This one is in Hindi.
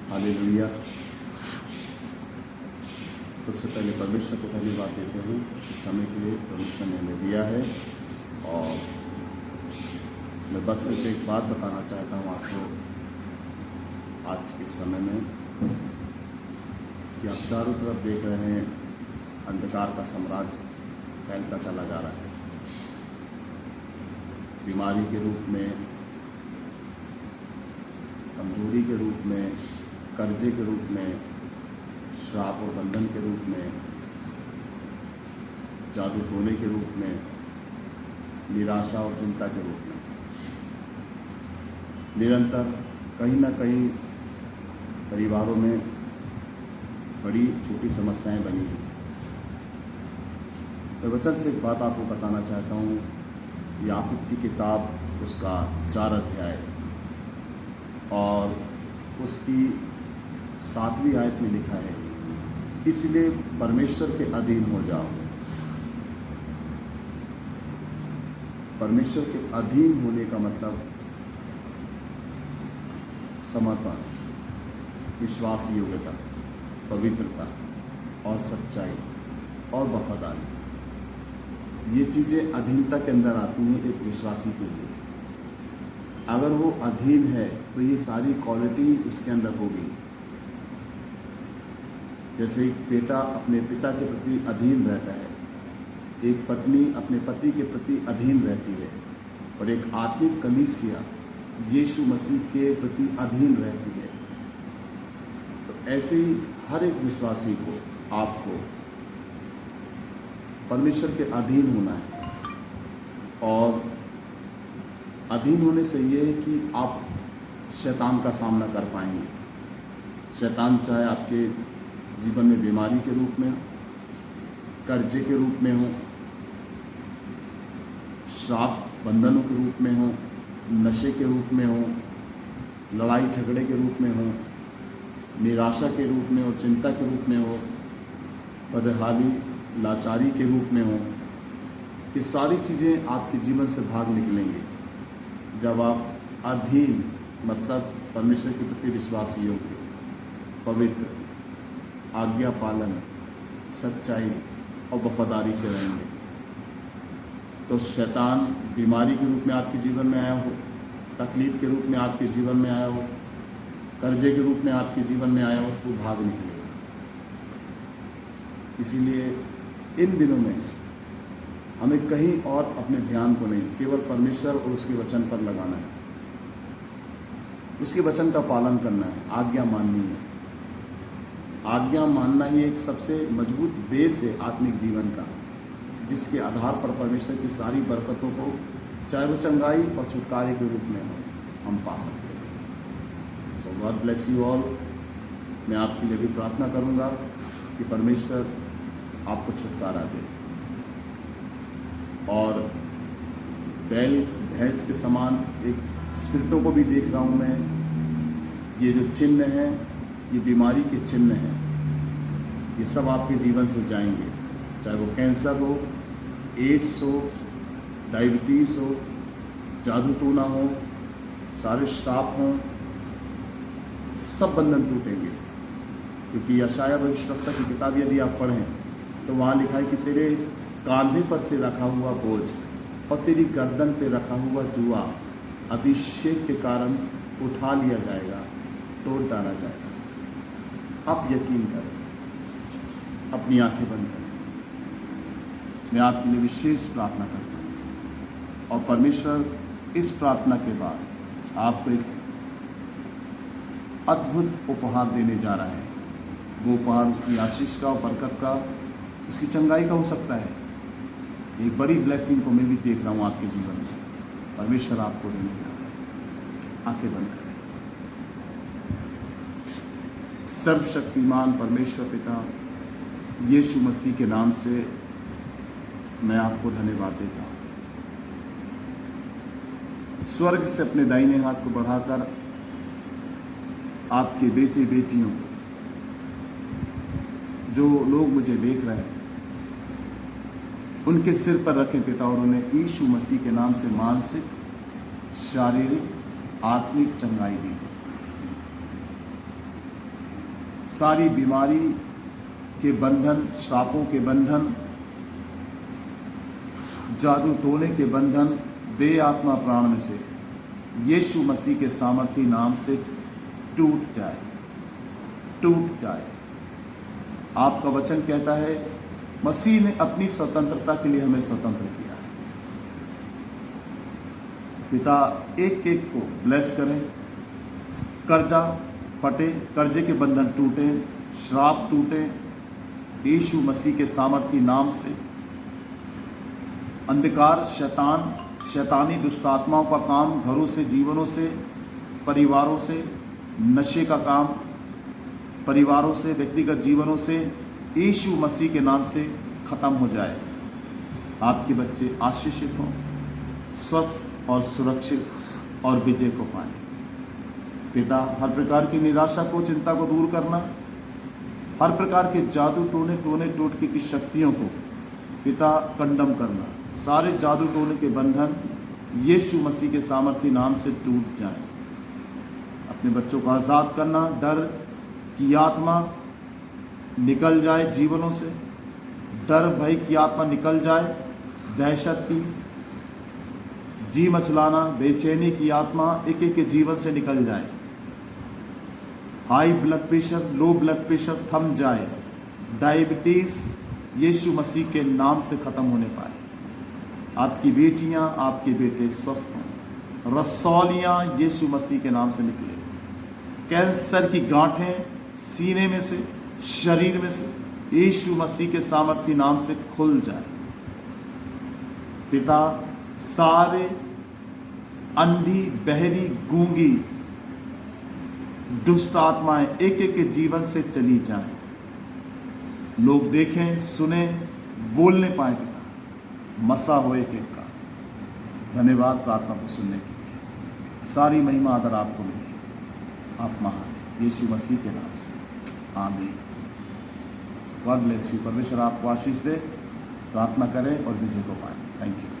हालेलुया। सबसे पहले परमेश्वर को धन्यवाद देते हैं इस समय के लिए परमेश्वर ने हमें दिया है। और मैं बस सिर्फ एक बात बताना चाहता हूँ आपको आज के समय में कि आप चारों तरफ देख रहे हैं अंधकार का साम्राज्य फैलता चला जा रहा है। बीमारी के रूप में, कमजोरी के रूप में, कर्जे के रूप में, श्राप और बंधन के रूप में, जादू टोने के रूप में, निराशा और चिंता के रूप में निरंतर कहीं ना कहीं परिवारों में बड़ी छोटी समस्याएं बनी हैं। मैं वचन से एक बात आपको बताना चाहता हूँ। याकूब की किताब उसका 4 अध्याय और उसकी 7वीं आयत में लिखा है, इसलिए परमेश्वर के अधीन हो जाओ। परमेश्वर के अधीन होने का मतलब समर्पण, विश्वास योग्यता, पवित्रता और सच्चाई और वफादारी। ये चीज़ें अधीनता के अंदर आती हैं एक विश्वासी के लिए। अगर वो अधीन है तो ये सारी क्वालिटी उसके अंदर होगी। जैसे एक बेटा अपने पिता के प्रति अधीन रहता है, एक पत्नी अपने पति के प्रति अधीन रहती है, और एक आत्मिक कलीसिया यीशु मसीह के प्रति अधीन रहती है। तो ऐसे ही हर एक विश्वासी को, आपको परमेश्वर के अधीन होना है। और अधीन होने से ये है कि आप शैतान का सामना कर पाएंगे। शैतान चाहे आपके जीवन में बीमारी के रूप में, कर्जे के रूप में हो, श्राप बंधनों के रूप में हो, नशे के रूप में हो, लड़ाई झगड़े के रूप में हो, निराशा के रूप में हो, चिंता के रूप में हो, बदहाली लाचारी के रूप में हो, ये सारी चीज़ें आपके जीवन से भाग निकलेंगी जब आप अधीन, मतलब परमेश्वर के प्रति विश्वासी योग्य, पवित्र, आज्ञा पालन, सच्चाई और वफादारी से रहेंगे। तो शैतान बीमारी के रूप में आपके जीवन में आया हो, तकलीफ के रूप में आपके जीवन में आया हो, कर्जे के रूप में आपके जीवन में आया हो, तो भाग निकलेगा। इसीलिए इन दिनों में हमें कहीं और अपने ध्यान को नहीं, केवल परमेश्वर और उसके वचन पर लगाना है। उसके वचन का पालन करना है, आज्ञा माननी है। आज्ञा मानना ही एक सबसे मजबूत बेस है आत्मिक जीवन का, जिसके आधार पर परमेश्वर की सारी बरकतों को, चाहे वो चंगाई और छुटकारे के रूप में हो, हम पा सकते हैं। सो गॉड ब्लेस यू ऑल। मैं आपके लिए भी प्रार्थना करूंगा कि परमेश्वर आपको छुटकारा दे। और बैल भैंस के समान एक स्पिरिटों को भी देख रहा हूँ मैं। ये जो चिन्ह हैं, ये बीमारी के चिन्ह हैं, ये सब आपके जीवन से जाएंगे। चाहे वो कैंसर हो, एड्स हो, डायबिटीज़ हो, जादू टोना हो, सारे श्राप हों, सब बंधन टूटेंगे। क्योंकि यशाया भविष्यवक्ता की किताब यदि आप पढ़ें तो वहाँ लिखा है कि तेरे कांधे पर से रखा हुआ बोझ और तेरी गर्दन पे रखा हुआ जुआ अभिषेक के कारण उठा लिया जाएगा, तोड़ डाला जाएगा। आप यकीन करें, अपनी आंखें बंद करें। मैं आपके लिए विशेष प्रार्थना करता हूँ, और परमेश्वर इस प्रार्थना के बाद आपको एक अद्भुत उपहार देने जा रहा है। वो उपहार उसकी आशीष का और बरकत का, उसकी चंगाई का हो सकता है। एक बड़ी ब्लेसिंग को मैं भी देख रहा हूँ आपके जीवन में, परमेश्वर आपको देने जा रहा है। आंखें बंद करें। सर्वशक्तिमान परमेश्वर पिता, यीशु मसीह के नाम से मैं आपको धन्यवाद देता हूँ। स्वर्ग से अपने दाहिने हाथ को बढ़ाकर आपके बेटे बेटियों, जो लोग मुझे देख रहे हैं, उनके सिर पर रखें पिता, और उन्हें यीशु मसीह के नाम से मानसिक, शारीरिक, आत्मिक चंगाई दीजिए। सारी बीमारी के बंधन, श्रापों के बंधन, जादू टोने के बंधन देह आत्मा प्राण में से यीशु मसीह के सामर्थी नाम से टूट जाए, टूट जाए। आपका वचन कहता है मसीह ने अपनी स्वतंत्रता के लिए हमें स्वतंत्र किया है। पिता एक एक को ब्लेस करें, कर्जा फटे, कर्जे के बंधन टूटे, श्राप टूटे यीशु मसीह के सामर्थी नाम से। अंधकार, शैतान, शैतानी दुष्ट आत्माओं का काम घरों से, जीवनों से, परिवारों से, नशे का काम परिवारों से, व्यक्तिगत जीवनों से यीशु मसीह के नाम से खत्म हो जाए। आपके बच्चे आशीषित हों, स्वस्थ और सुरक्षित और विजय को पाएं। पिता हर प्रकार की निराशा को, चिंता को दूर करना, हर प्रकार के जादू टोने टोटके की शक्तियों को पिता कंडम करना, सारे जादू टोने के बंधन यीशु मसीह के सामर्थी नाम से टूट जाएं। अपने बच्चों को आज़ाद करना, डर की आत्मा निकल जाए जीवनों से, डर भय की आत्मा निकल जाए, दहशत की, जी मचलाना, बेचैनी की आत्मा एक एक के जीवन से निकल जाए। High blood pressure, low blood pressure थम जाए, डायबिटीज यीशु मसीह के नाम से खत्म होने पाए। आपकी बेटियां, आपके बेटे स्वस्थ हों, रसौलियां यीशु मसीह के नाम से निकले, कैंसर की गांठें सीने में से, शरीर में से यीशु मसीह के सामर्थी नाम से खुल जाए। पिता सारे अंधी, बहरी, गूंगी दुष्ट आत्माएं एक एक के जीवन से चली जाएं, लोग देखें, सुने, बोलने पाए। पिता मसा हो एक एक का। धन्यवाद प्रार्थना को सुनने के लिए। सारी महिमा आदर आपको मिले। आप महान यीशु मसीह के नाम से, आमीन। God bless you. परमेश्वर आपको आशीष दे। प्रार्थना करें और विजय को पाएं। Thank you.